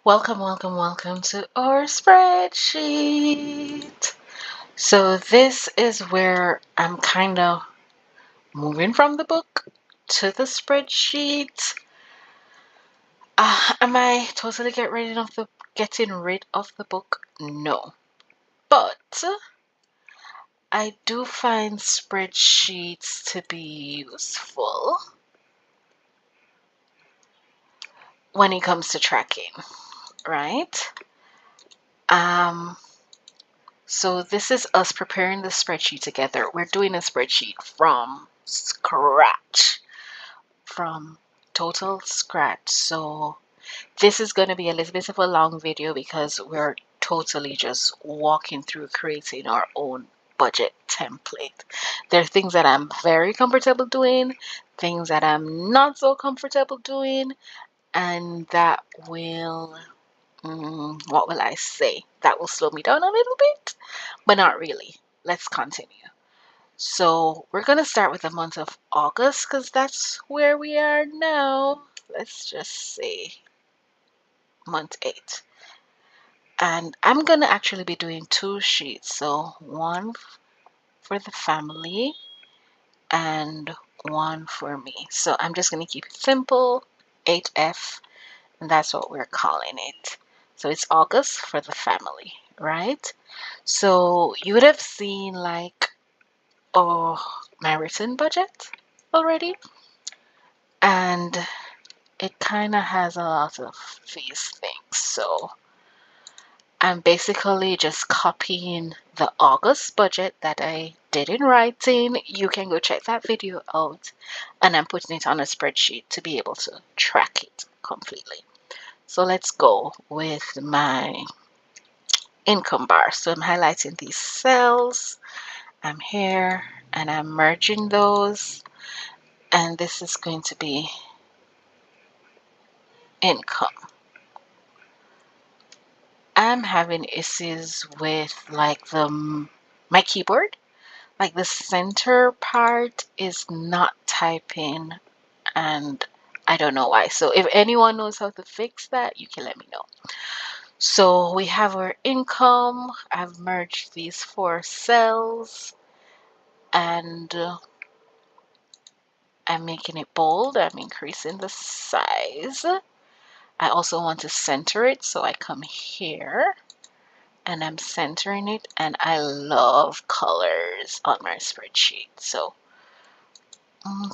Welcome to our spreadsheet. So this is where I'm kind of moving from the book to the spreadsheet. Am I totally getting rid of the book? No. But I do find spreadsheets to be useful when it comes to tracking, right? So this is us preparing the spreadsheet together. We're doing a spreadsheet from scratch, from total scratch. So this is going to be a little bit of a long video because we're totally just walking through creating our own budget template. There are things that I'm very comfortable doing, things that I'm not so comfortable doing, and that will what will I say? That will slow me down a little bit, but not really. Let's continue. So we're going to start with the month of August because that's where we are now. Let's just say month 8. And I'm going to actually be doing 2 sheets. So one for the family and one for me. So I'm just going to keep it simple, 8F, and that's what we're calling it. So it's August for the family, right? So you would have seen my written budget already, and it kind of has a lot of these things. So I'm basically just copying the August budget that I did in writing. You can go check that video out, and I'm putting it on a spreadsheet to be able to track it completely. So let's go with my income bar. So I'm highlighting these cells. I'm here and I'm merging those, and this is going to be income. I'm having issues with my keyboard. Like the center part is not typing, and I don't know why. So if anyone knows how to fix that, you can let me know. So we have our income. I've merged these 4 cells, and I'm making it bold. I'm increasing the size. I also want to center it, so I come here and I'm centering it, and I love colors on my spreadsheet. So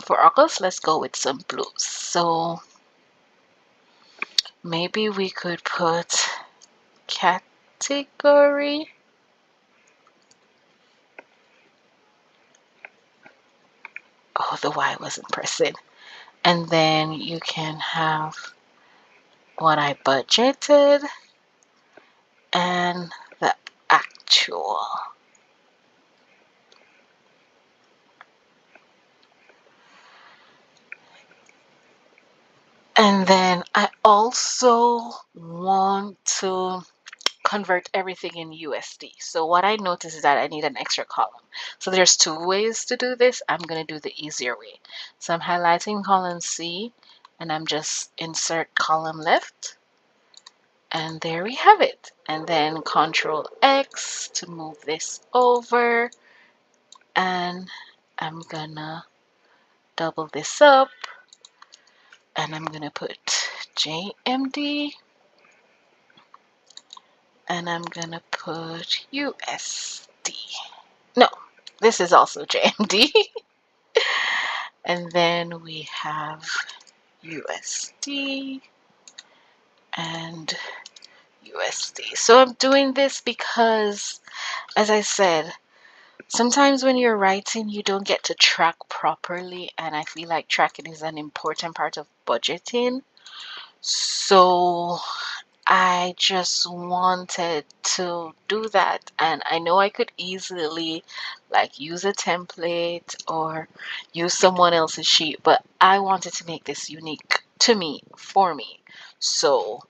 for August, let's go with some blues. So maybe we could put category. Oh, the Y wasn't pressing. And then you can have what I budgeted and the actual. And then I also want to convert everything in USD. So what I noticed is that I need an extra column. So there's 2 ways to do this. I'm going to do the easier way. So I'm highlighting column C, and I'm just insert column left. And there we have it. And then Control X to move this over. And I'm gonna double this up. And I'm gonna put JMD. And I'm gonna put USD. No, this is also JMD. And then we have USD and USD. So I'm doing this because, as I said, sometimes when you're writing, you don't get to track properly, and I feel like tracking is an important part of budgeting. So I just wanted to do that, and I know I could easily use a template or use someone else's sheet, but I wanted to make this unique to me, for me. So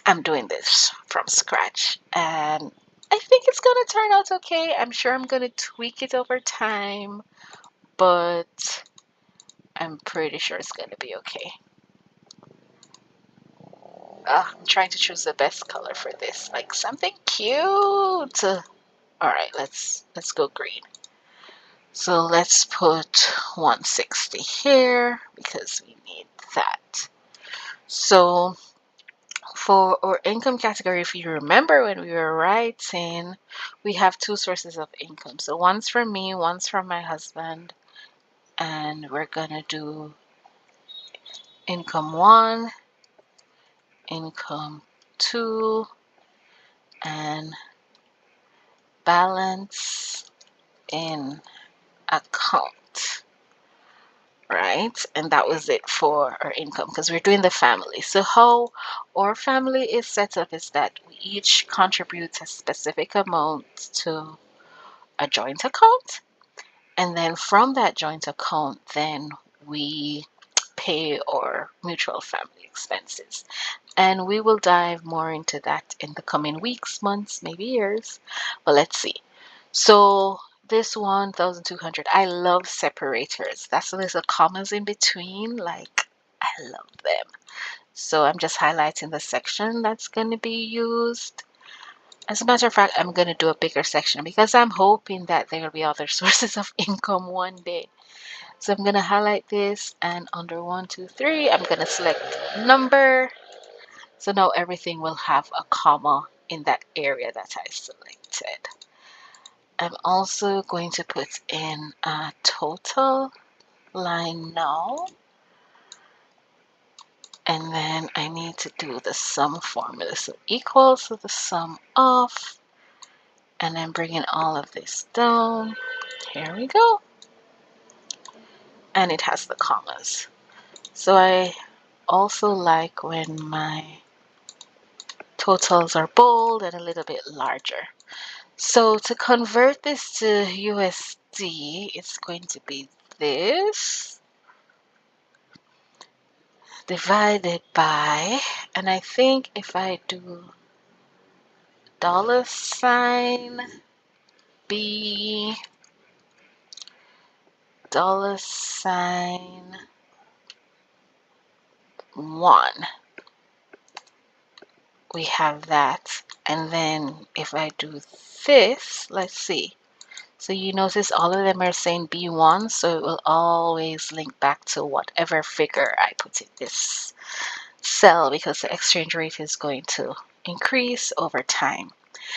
I'm doing this from scratch, and I think it's gonna turn out okay. I'm sure I'm gonna tweak it over time, but I'm pretty sure it's gonna be okay. I'm trying to choose the best color for this, like something cute. All right, let's go green. So let's put 160 here because we need that. So for our income category, if you remember when we were writing, we have two sources of income. So one's from me, one's from my husband, and we're gonna do income one, income two, and balance in account, right? And that was it for our income because we're doing the family. So how our family is set up is that we each contribute a specific amount to a joint account, and then from that joint account then we pay our mutual family expenses. And we will dive more into that in the coming weeks, months, maybe years. But let's see. So this 1,200, I love separators. That's there's a commas in between. Like, I love them. So I'm just highlighting the section that's going to be used. As a matter of fact, I'm going to do a bigger section because I'm hoping that there will be other sources of income one day. So I'm going to highlight this, and under 1, 2, 3, I'm going to select number. So now everything will have a comma in that area that I selected. I'm also going to put in a total line now. And then I need to do the sum formula. So equals to the sum of, and then bringing all of this down. Here we go. And it has the commas. So I also like when my totals are bold and a little bit larger. So to convert this to USD, it's going to be this divided by, and I think if I do $sign B $sign 1, we have that. And then if I do this, let's see. So you notice all of them are saying B1, so it will always link back to whatever figure I put in this cell because the exchange rate is going to increase over time.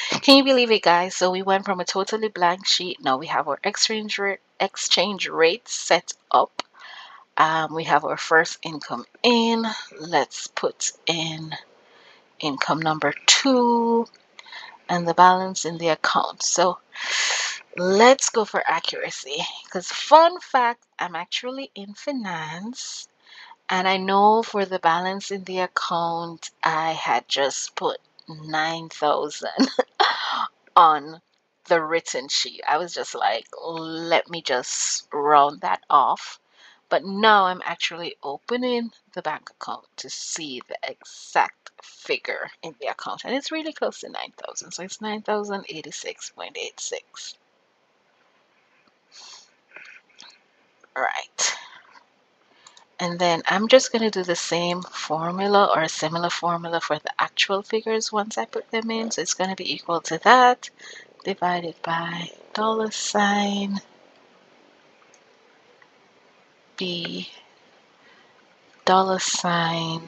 Can you believe it, guys? So we went from a totally blank sheet. Now we have our exchange rate set up. We have our first income in. Let's put in income number 2 and the balance in the account. So let's go for accuracy because fun fact, I'm actually in finance, and I know for the balance in the account I had just put 9,000 on the written sheet. I was just like, let me just round that off. But now I'm actually opening the bank account to see the exact figure in the account, and it's really close to 9,000. So it's 9,086.86. Right. And then I'm just going to do the same formula or a similar formula for the actual figures once I put them in. So it's going to be equal to that divided by $sign B $sign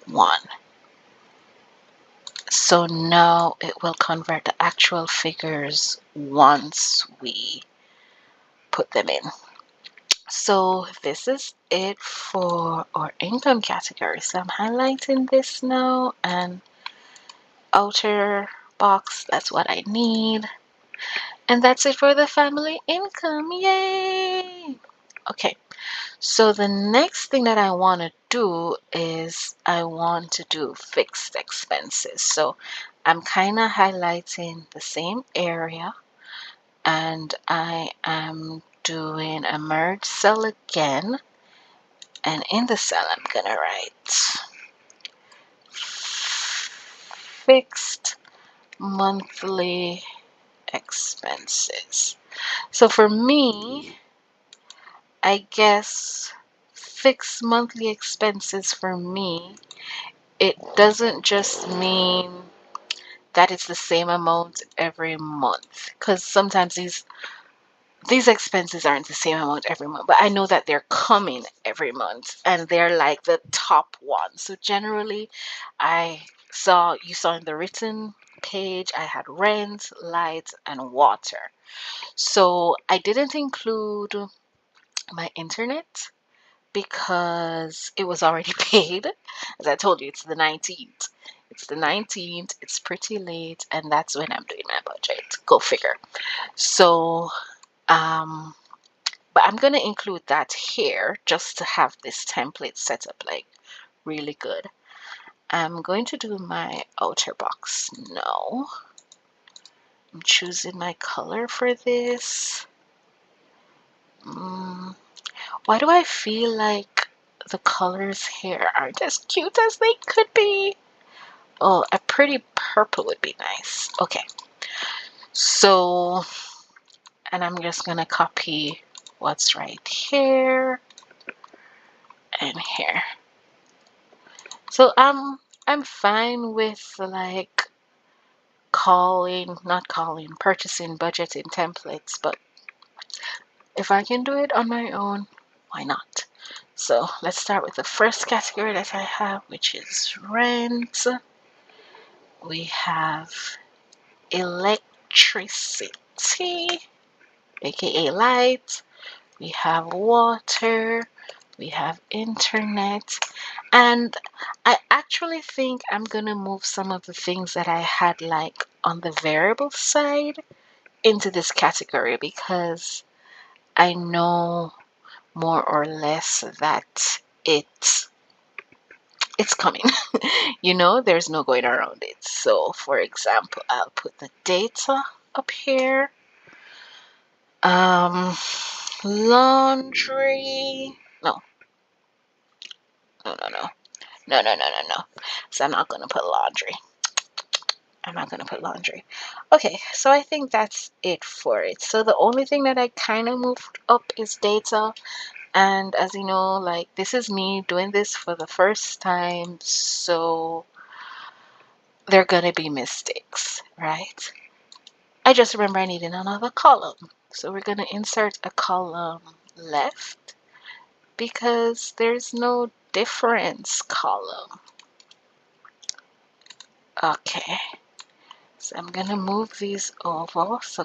1. So now it will convert the actual figures once we put them in. So this is it for our income category. So I'm highlighting this now, and outer box, that's what I need. And that's it for the family income. Yay! Okay, so the next thing that I want to do is I want to do fixed expenses. So I'm kind of highlighting the same area, and I am doing a merge cell again. And in the cell, I'm going to write fixed monthly expenses. So for me, I guess fixed monthly expenses for me it doesn't just mean that it's the same amount every month, because sometimes these expenses aren't the same amount every month, but I know that they're coming every month and they're like the top ones. So generally, you saw in the written page, I had rent, light, and water. So I didn't include my internet because it was already paid. As I told you, it's the 19th. It's the 19th, it's pretty late, and that's when I'm doing my budget. Go figure. So, um, but I'm going to include that here just to have this template set up like really good. I'm going to do my outer box now. I'm choosing my color for this. Why do I feel like the colors here aren't as cute as they could be? Oh, a pretty purple would be nice. Okay, so, and I'm just gonna copy what's right here and here. So I'm fine with like purchasing budgeting templates, but if I can do it on my own, why not? So let's start with the first category that I have, which is rent. We have electricity, aka light. We have water. We have internet. And I actually think I'm gonna move some of the things that I had like on the variable side into this category because I know more or less that it's coming. There's no going around it. So for example, I'll put the data up here. Laundry. No, no, no, no. No, no, no, no, no. So I'm not gonna put laundry. I'm not gonna put laundry. Okay, so I think that's it for it. So the only thing that I kind of moved up is data. And as you know, like this is me doing this for the first time, so there are gonna be mistakes, right? I just remember I needed another column. So we're gonna insert a column left because there's no difference column. Okay, so I'm gonna move these over. So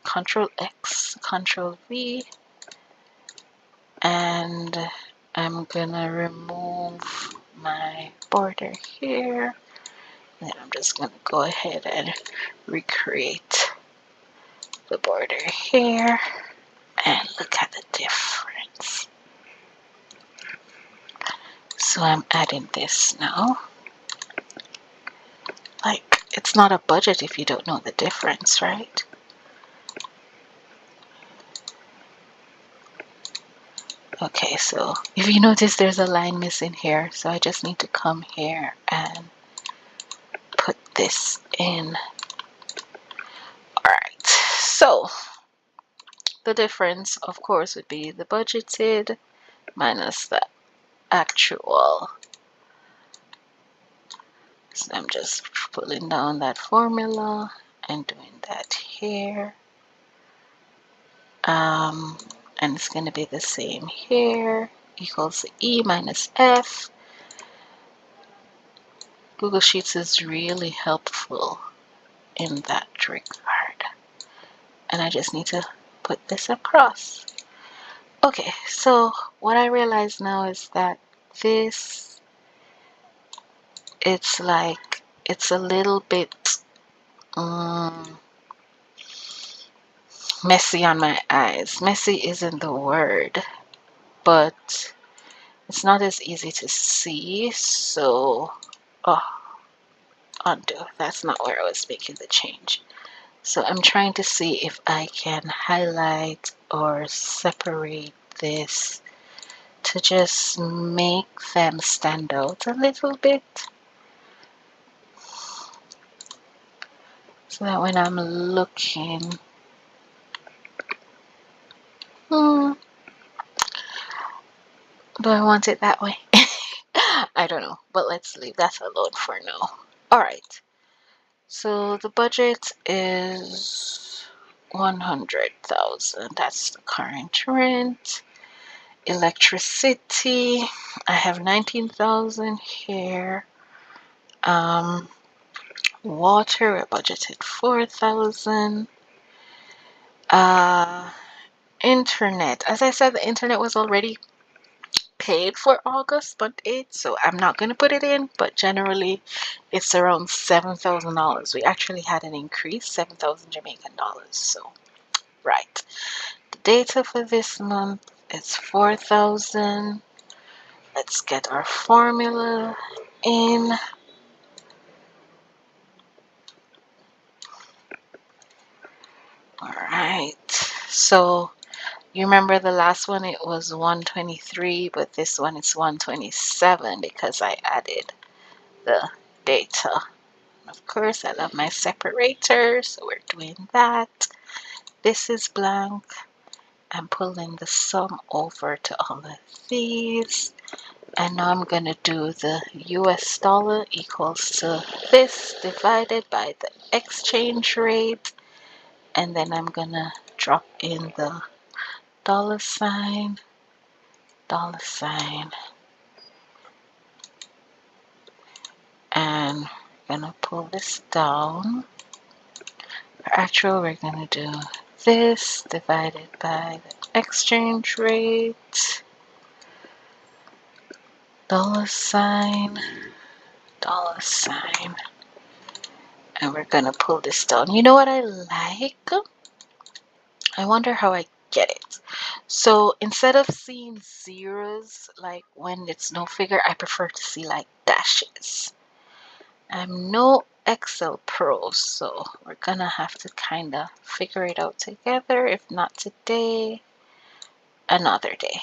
Control X, Control V, and I'm gonna remove my border here. Then I'm just gonna go ahead and recreate the border here, and look at the difference. So I'm adding this now. Like, it's not a budget if you don't know the difference, right? Okay, so if you notice there's a line missing here, so I just need to come here and put this in. Alright, so the difference, of course, would be the budgeted minus the actual. So I'm just pulling down that formula and doing that here. And it's going to be the same here, equals E minus F. Google Sheets is really helpful in that regard. And I just need to put this across. Okay, so what I realize now is that this, it's a little bit messy on my eyes. Messy isn't the word, but it's not as easy to see. So, undo. That's not where I was making the change. So I'm trying to see if I can highlight or separate this to just make them stand out a little bit. So that when I'm looking, do I want it that way? I don't know, but let's leave that alone for now. All right. So the budget is 100,000. That's the current rent. Electricity, I have 19,000 here. Water, we budgeted 4,000. Internet, as I said, the internet was already paid for August month 8, so I'm not going to put it in, but generally it's around $7,000. We actually had an increase, 7,000 Jamaican dollars. So, right. The data for this month is 4,000. Let's get our formula in. All right. So, you remember the last one, it was 123, but this one it's 127 because I added the data. Of course, I love my separator, so we're doing that. This is blank. I'm pulling the sum over to all of these. And now I'm going to do the US dollar equals to this divided by the exchange rate. And then I'm going to drop in the dollar sign, and we're going to pull this down. For actual, we're going to do this divided by the exchange rate, dollar sign, and we're going to pull this down. You know what I like? I wonder how I get it. So instead of seeing zeros, like when it's no figure, I prefer to see like dashes. I'm no Excel pro, so we're gonna have to kind of figure it out together. If not today, another day.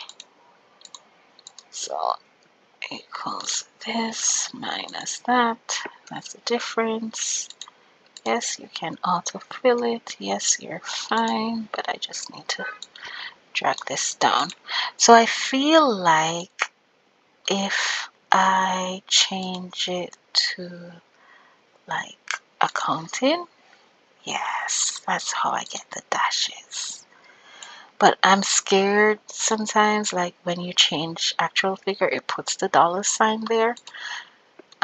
So equals this minus that. That's the difference. Yes, you can autofill it. Yes, you're fine, but I just need to drag this down. So I feel like if I change it to like accounting, yes, that's how I get the dashes. But I'm scared sometimes, like when you change actual figure, it puts the dollar sign there.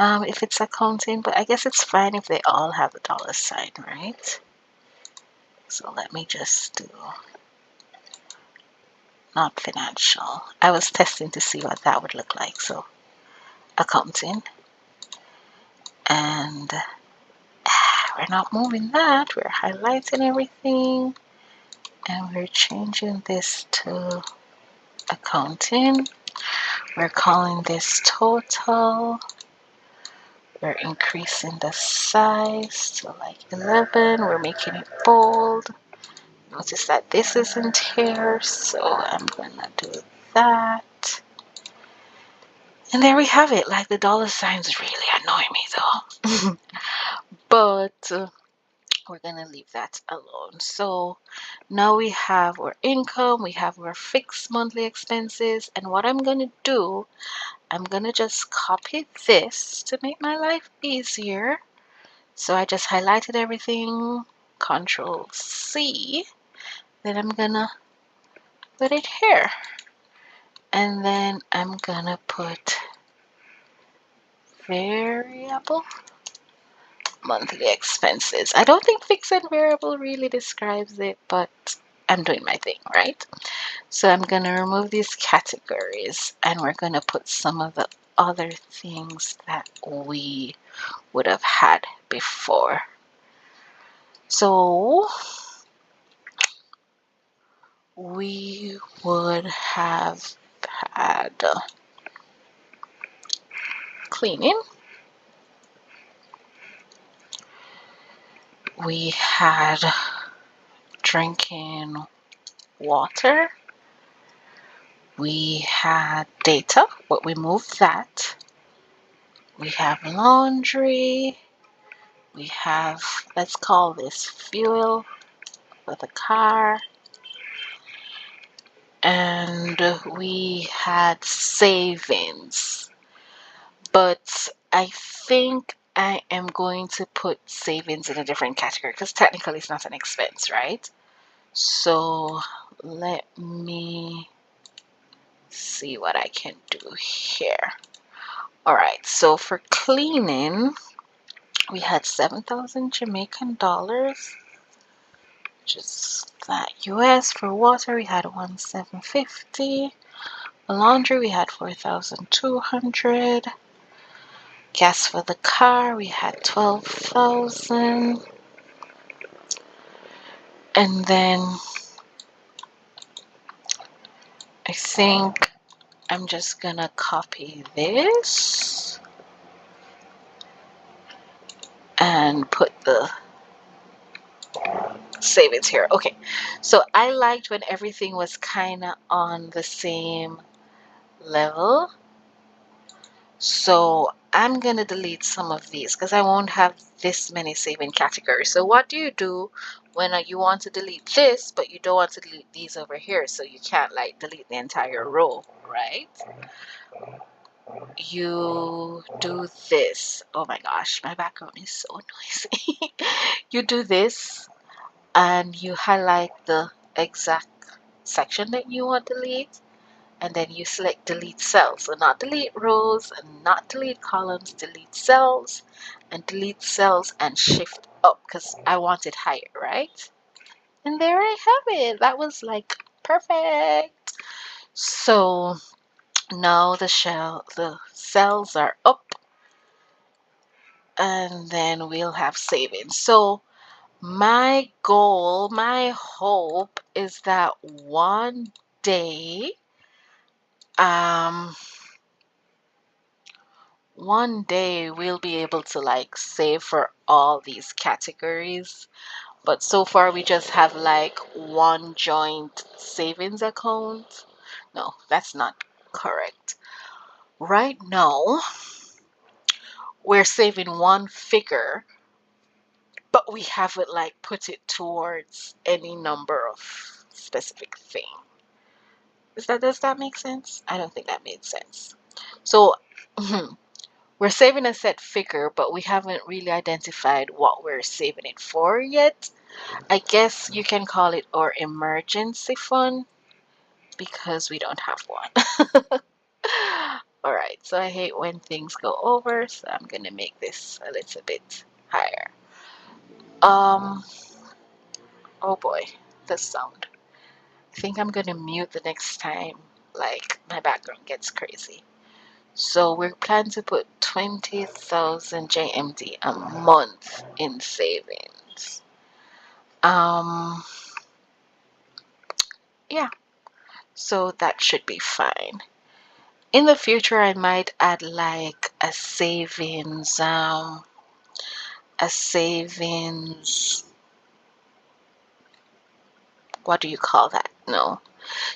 If it's accounting, but I guess it's fine if they all have a dollar sign, right? So let me just do not financial. I was testing to see what that would look like. So accounting, and we're not moving that. We're highlighting everything, and we're changing this to accounting. We're calling this total. We're increasing the size to like 11. We're making it bold. Notice that this isn't here, so I'm gonna do that. And there we have it. Like the dollar signs really annoy me though. But we're gonna leave that alone. So now we have our income, we have our fixed monthly expenses, and what I'm gonna do, I'm gonna just copy this to make my life easier. So I just highlighted everything, Control C, then I'm gonna put it here. And then I'm gonna put variable monthly expenses. I don't think fixed and variable really describes it, but I'm doing my thing, right? So I'm going to remove these categories and we're going to put some of the other things that we would have had before. So we would have had cleaning. We had drinking water. We had data, but we moved that. We have laundry. We have, let's call this fuel for the car. And we had savings. but I think I am going to put savings in a different category because technically it's not an expense, right? So let me see what I can do here. All right, so for cleaning, we had 7,000 Jamaican dollars, which is that US. For water, we had 1,750. For laundry, we had 4,200. Gas for the car, we had 12,000. And then I think I'm just gonna copy this and put the savings here. Okay, so I liked when everything was kind of on the same level. So I'm gonna delete some of these because I won't have this many saving categories. So what do you do when you want to delete this, but you don't want to delete these over here? So you can't like delete the entire row, right? You do this. Oh my gosh, my background is so noisy. You do this and you highlight the exact section that you want to delete, and then you select delete cells. So not delete rows and not delete columns, delete cells and shift up because I want it higher, right? And there I have it. That was like perfect. So now the cells are up, and then we'll have savings. So my goal, my hope is that day um one day we'll be able to like save for all these categories. But so far we just have like one joint savings account. No, that's not correct. Right now we're saving one figure, but we haven't like put it towards any number of specific thing. Does that make sense? I don't think that made sense. So we're saving a set figure, but we haven't really identified what we're saving it for yet. I guess you can call it our emergency fund because we don't have one. All right, so I hate when things go over, so I'm gonna make this a little bit higher. Um, oh boy, the sound. I think I'm gonna mute the next time, like my background gets crazy. So we're planning to put 20,000 JMD a month in savings. Um, yeah, so that should be fine. In the future, I might add like a savings, what do you call that? No,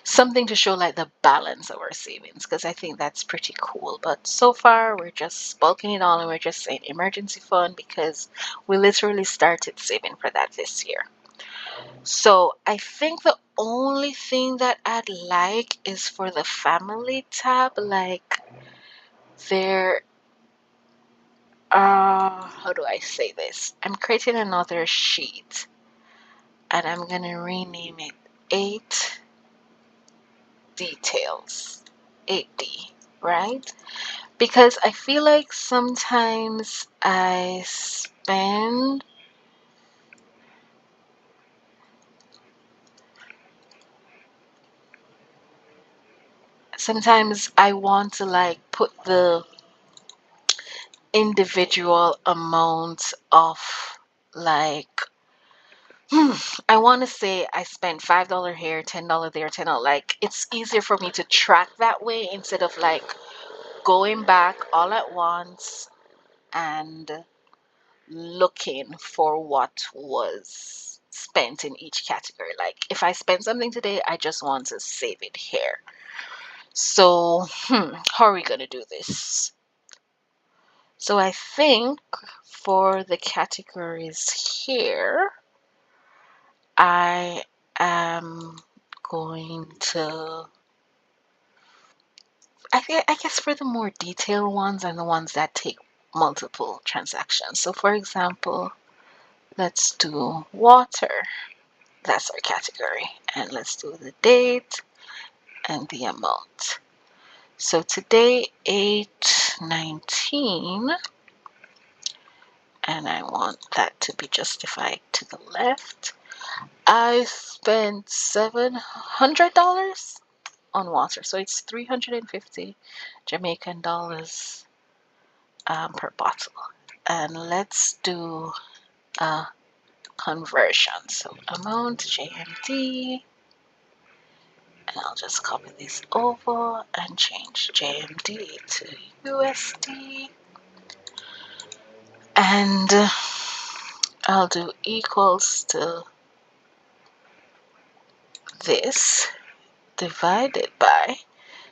something to show like the balance of our savings because I think that's pretty cool. But so far, we're just bulking it all and we're just saying emergency fund because we literally started saving for that this year. So I think the only thing that I'd like is for the family tab, like there how do I say this? I'm creating another sheet and I'm gonna rename it 8 details. 8D, right? Because I feel like sometimes I want to like put the individual amount of like I want to say I spent $5 here, $10 there, $10. Like it's easier for me to track that way instead of like going back all at once and looking for what was spent in each category. Like if I spend something today, I just want to save it here. So, how are we going to do this? So I think for the categories here, I am going to I guess for the more detailed ones and the ones that take multiple transactions. So for example, let's do water. That's our category. And let's do the date and the amount. So today, 8/19, and I want that to be justified to the left. I spent $700 on water, so it's 350 Jamaican dollars per bottle. And let's do a conversion. So amount JMD, and I'll just copy this over and change JMD to USD. And I'll do equals to this divided by,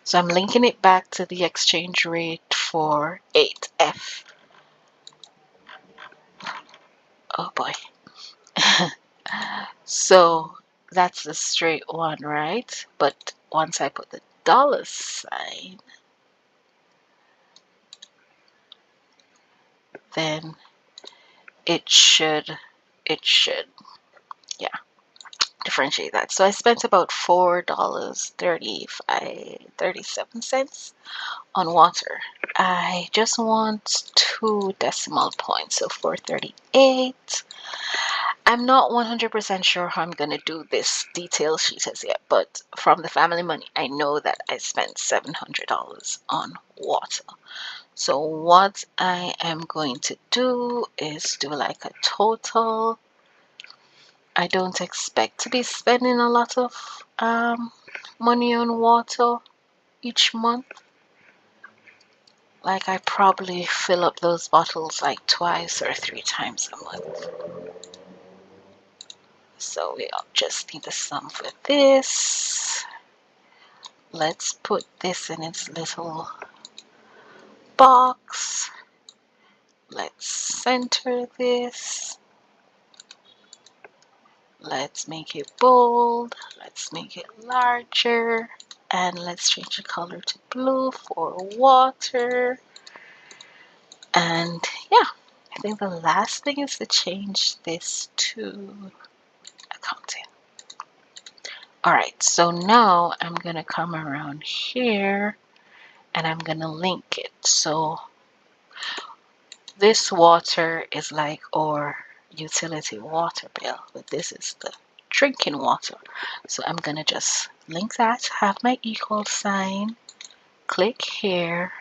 so I'm linking it back to the exchange rate for 8F. Oh boy. So that's the straight one, right? But once I put the dollar sign, then it should, yeah, differentiate that. So I spent about $4.37 on water. I just want 2 decimal points, so 438. I'm not 100% sure how I'm going to do this detail sheet as yet, but from the family money, I know that I spent $700 on water. So what I am going to do is do like a total. I don't expect to be spending a lot of money on water each month. Like I probably fill up those bottles like 2 or 3 times a month. So we'll just need a sum for this. Let's put this in its little box. Let's center this. Let's make it bold. Let's make it larger. And let's change the color to blue for water. And yeah, I think the last thing is to change this to accounting. Alright, so now I'm going to come around here and I'm going to link it. So this water is like our utility water bill, but this is the drinking water. So I'm going to just link that, have my equal sign, click here,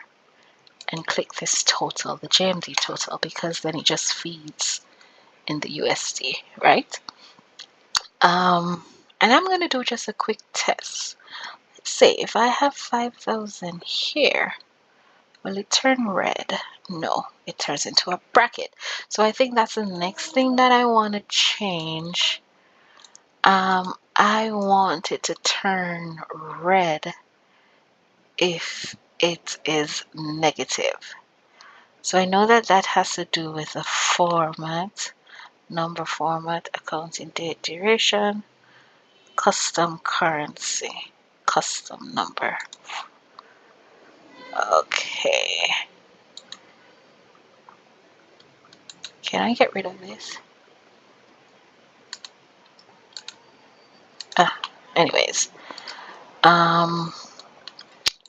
and click this total, the JMD total, because then it just feeds in the USD, right? And I'm going to do just a quick test. Let's say if I have 5,000 here, will it turn red? No, it turns into a bracket. So I think that's the next thing that I want to change. I want it to turn red if it is negative. So I know that that has to do with the format, number format, accounting date, duration, custom currency, custom number. Okay. Can I get rid of this? Anyways.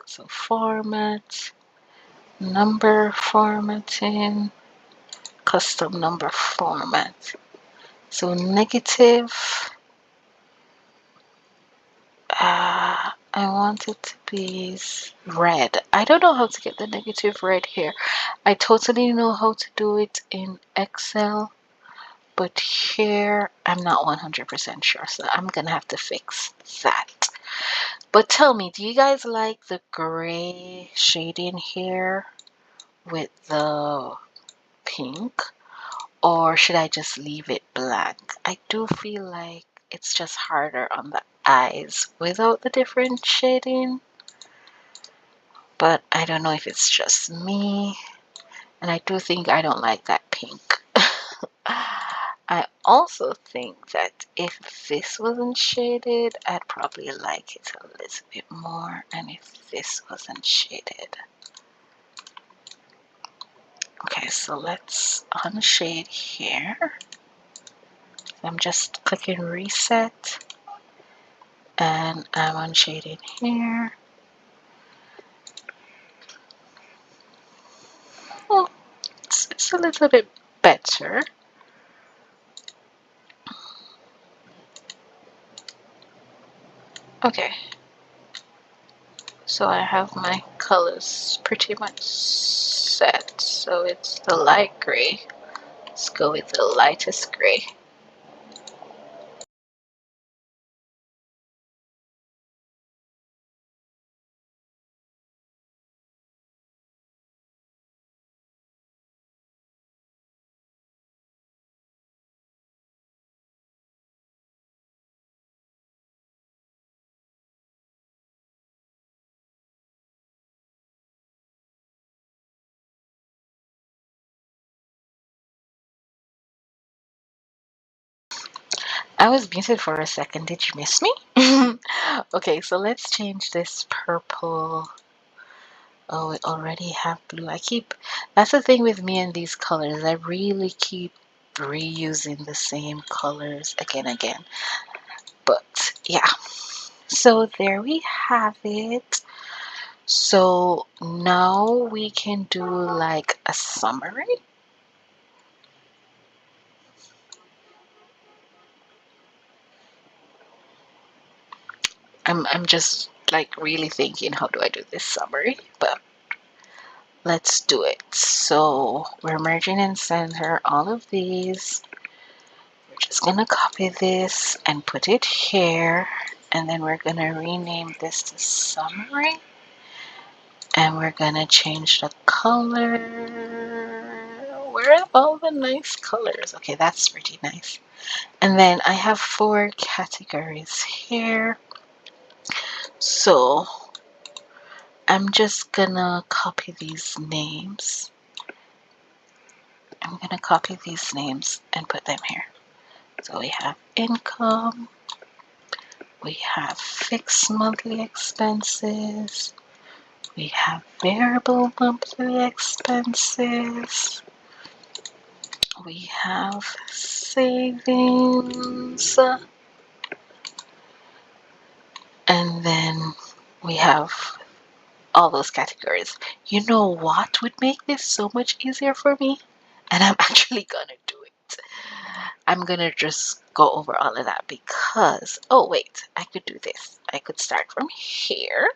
So format, number formatting, custom number format. So negative, I want it to be red. I don't know how to get the negative red here. I totally know how to do it in Excel, but here I'm not 100% sure, so I'm gonna have to fix that. But tell me, do you guys like the gray shading here with the pink, or should I just leave it blank? I do feel like it's just harder on the eyes without the different shading, but I don't know if it's just me, and I do think I don't like that pink. I also think that if this wasn't shaded, I'd probably like it a little bit more. And if this wasn't shaded. Okay, so let's unshade here. I'm just clicking reset and I'm unshading here. Oh, it's a little bit better. Okay, so I have my colors pretty much set. So it's the light gray. Let's go with the lightest gray. I was muted for a second. Did you miss me? Okay, so let's change this purple. Oh, it already have blue. That's the thing with me and these colors. I really keep reusing the same colors again. But yeah, so there we have it. So now we can do like a summary. I'm just like really thinking, how do I do this summary? But let's do it. So we're merging in center all of these. We're just gonna copy this and put it here, and then we're gonna rename this to summary, and we're gonna change the color. Where are all the nice colors? Okay, that's pretty nice. And then I have 4 categories here. So I'm just gonna copy these names. I'm gonna copy these names and put them here. So we have income, we have fixed monthly expenses, we have variable monthly expenses, we have savings, and then we have all those categories. You know what would make this so much easier for me? And I'm actually gonna do it. I'm gonna just go over all of that because, oh wait, I could do this. I could start from here,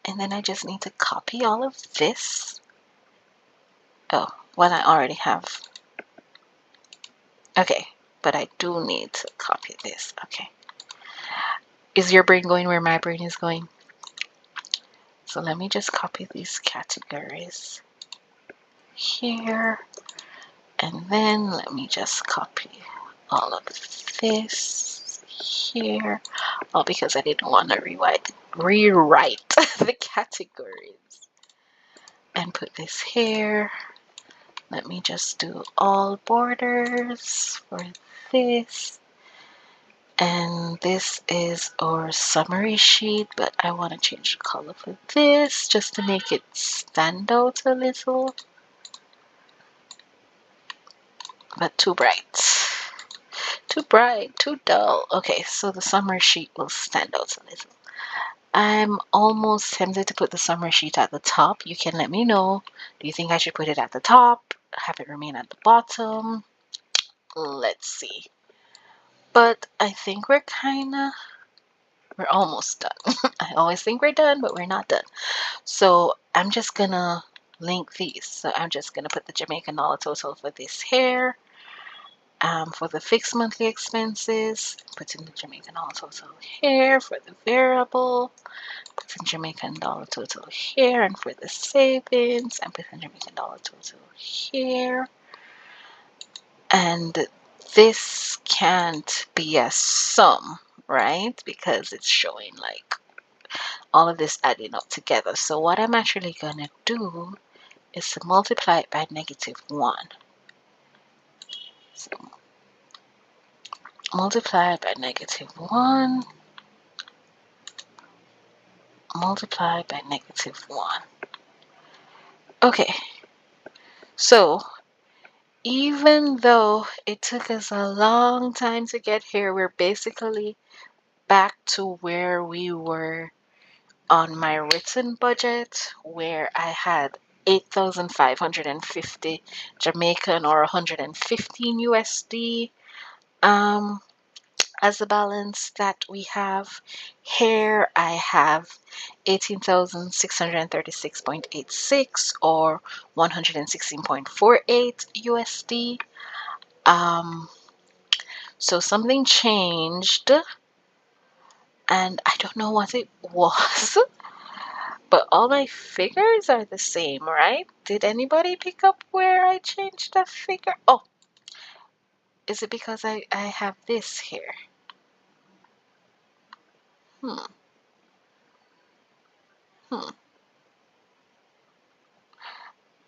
and then I just need to copy all of this. Oh, well, I already have. Okay, but I do need to copy this. Okay. Is your brain going where my brain is going? So let me just copy these categories here, and then let me just copy all of this here. Oh, because I didn't want to rewrite the categories. And put this here. Let me just do all borders for this. And this is our summary sheet, but I want to change the color for this just to make it stand out a little. But too bright. Too bright, too dull. Okay, so the summary sheet will stand out a little. I'm almost tempted to put the summary sheet at the top. You can let me know. Do you think I should put it at the top? Have it remain at the bottom? Let's see. But I think we're almost done. I always think we're done, but we're not done. So I'm just gonna link these. So I'm just gonna put the Jamaican dollar total for this here. For the fixed monthly expenses, put in the Jamaican dollar total here. For the variable, put in Jamaican dollar total here. And for the savings, I'm putting Jamaican dollar total here. And this can't be a sum, right? Because it's showing like all of this adding up together. So what I'm actually going to do is to multiply it by -1. So multiplied by -1, multiplied by -1. Okay, so even though it took us a long time to get here, we're basically back to where we were on my written budget, where I had 8,550 Jamaican or 115 USD as the balance that we have. Here I have 18,636.86 or 116.48 USD. So something changed and I don't know what it was, but all my figures are the same, right? Did anybody pick up where I changed the figure? Oh, is it because I have this here? Hmm, hmm.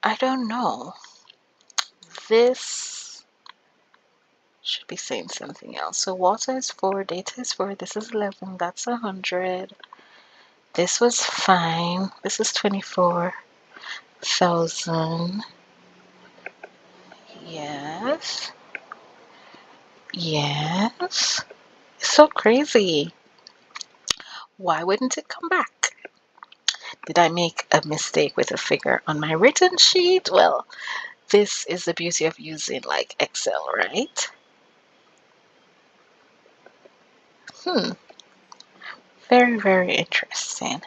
I don't know. This should be saying something else. So water is 4, data is 4, this is 11, that's 100. This was fine. This is 24,000. Yes. Yes. It's so crazy. Why wouldn't it come back? Did I make a mistake with a figure on my written sheet? Well, this is the beauty of using like Excel, right? Hmm. Very, very interesting.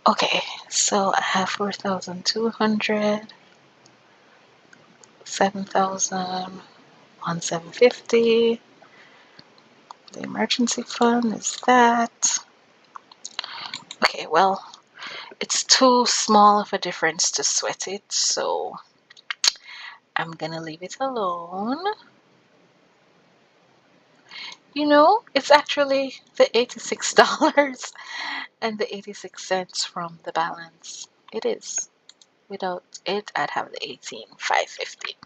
Okay, so I have 4,200, 7,000, 750. The emergency fund is that. Okay, well, it's too small of a difference to sweat it, so I'm gonna leave it alone. You know, it's actually the $86 and the 86 cents from the balance. It is. Without it, I'd have the 18,550.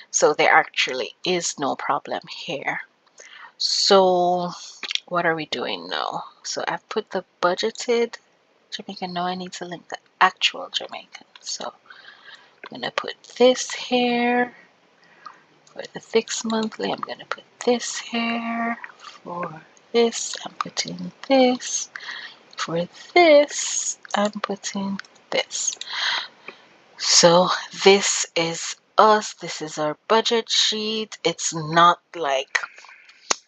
So there actually is no problem here. So what are we doing now? So I've put the budgeted Jamaican. Now I need to link the actual Jamaican. So I'm gonna put this here. For the fixed monthly, I'm gonna put this here. For this, I'm putting this. For this, I'm putting this. So this is us. This is our budget sheet. It's not like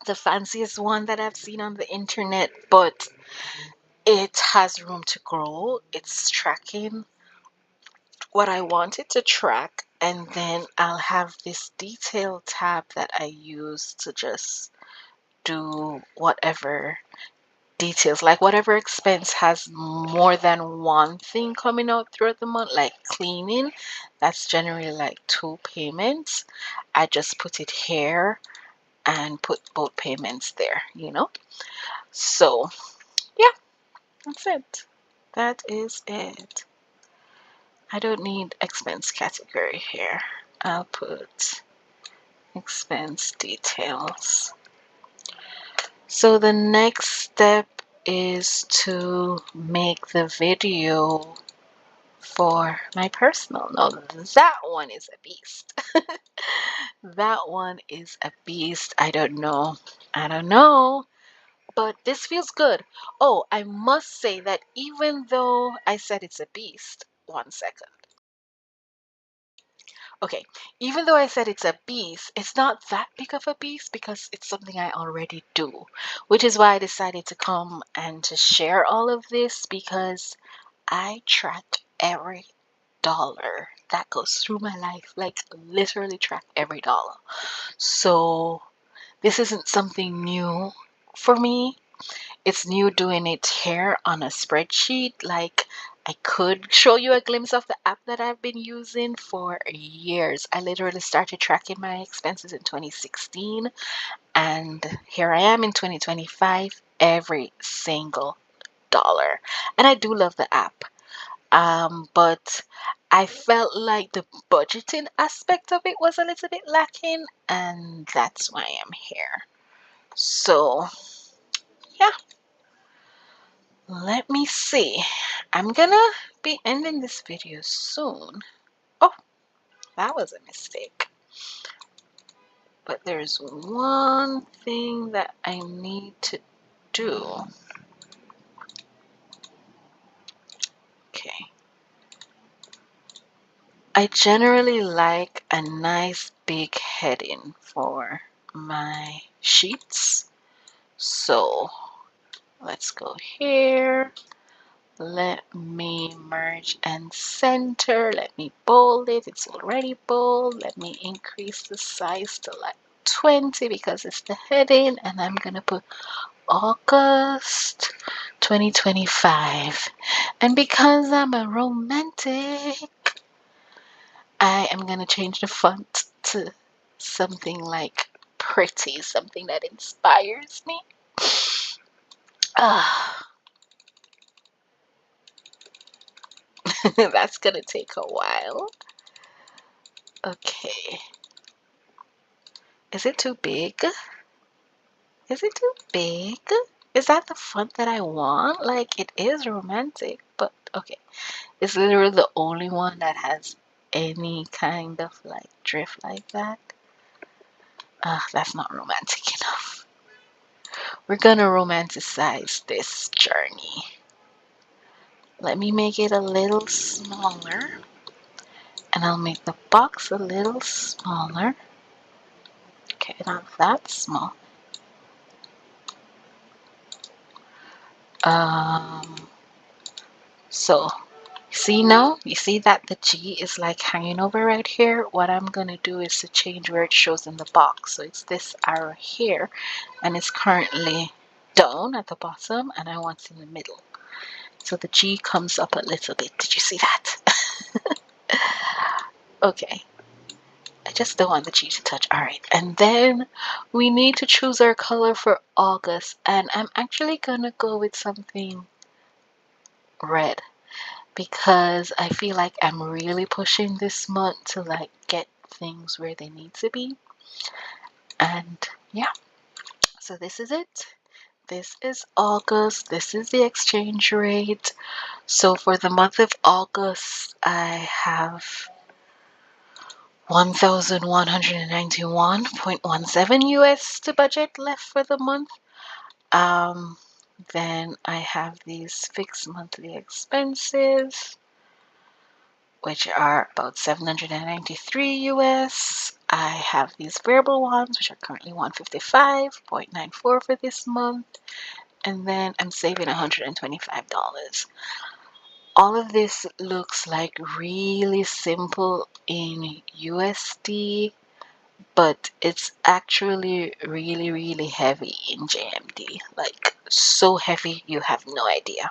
the fanciest one that I've seen on the internet, but it has room to grow. It's tracking what I want it to track, and then I'll have this detail tab that I use to just do whatever details, like whatever expense has more than one thing coming out throughout the month, like cleaning. That's generally like 2 payments. I just put it here and put both payments there. So yeah, that's it. That is it. I don't need expense category here. I'll put expense details. So the next step is to make the video for my personal. Now that one is a beast. That one is a beast. I don't know. I don't know. But this feels good. Oh, I must say that even though I said it's a beast, 1 second. Okay, even though I said it's a beast, it's not that big of a beast because it's something I already do, which is why I decided to come and to share all of this because I track every dollar that goes through my life, like literally track every dollar. So this isn't something new for me. It's new doing it here on a spreadsheet. Like I could show you a glimpse of the app that I've been using for years. I literally started tracking my expenses in 2016 and here I am in 2025, every single dollar. And I do love the app. But I felt like the budgeting aspect of it was a little bit lacking, and that's why I'm here. So yeah, let me see. I'm gonna be ending this video soon. Oh, that was a mistake. But there's one thing that I need to do. Okay. I generally like a nice big heading for my sheets. So let's go here. Let me merge and center. Let me bold it. It's already bold. Let me increase the size to like 20 because it's the heading. And I'm going to put August 2025. And because I'm a romantic, I am going to change the font to something like pretty, something that inspires me. Ah, that's going to take a while. Okay. Is it too big? Is it too big? Is that the font that I want? Like, it is romantic, but okay. It's literally the only one that has any kind of like drift like that. That's not romantic enough. We're gonna romanticize this journey. Let me make it a little smaller, and I'll make the box a little smaller. Okay, not that small. So see now, you see that the G is like hanging over right here. What I'm gonna do is to change where it shows in the box. So it's this arrow here, and it's currently down at the bottom, and I want it in the middle. So the G comes up a little bit. Did you see that? Okay. I just don't want the G to touch. All right. And then we need to choose our color for August. And I'm actually gonna go with something red, because I feel like I'm really pushing this month to like get things where they need to be. And yeah, so this is it. This is August. This is the exchange rate. So for the month of August, I have 1,191.17 US to budget left for the month. Then I have these fixed monthly expenses, which are about 793 US. I have these variable ones, which are currently 155.94 for this month. And then I'm saving $125. All of this looks like really simple in USD, but it's actually really, really heavy in JMD. Like, so heavy, you have no idea.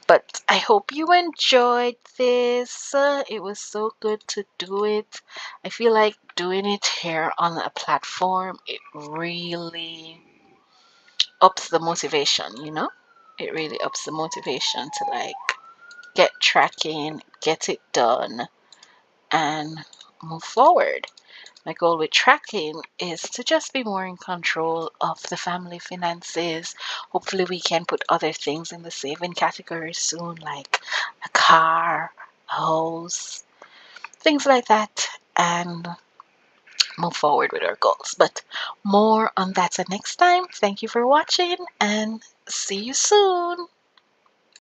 But I hope you enjoyed this. It was so good to do it. I feel like doing it here on a platform, it really ups the motivation, you know? It really ups the motivation to like get tracking, get it done, and move forward. My goal with tracking is to just be more in control of the family finances. Hopefully, we can put other things in the saving category soon, like a car, a house, things like that, and move forward with our goals. But more on that next time. Thank you for watching, and see you soon.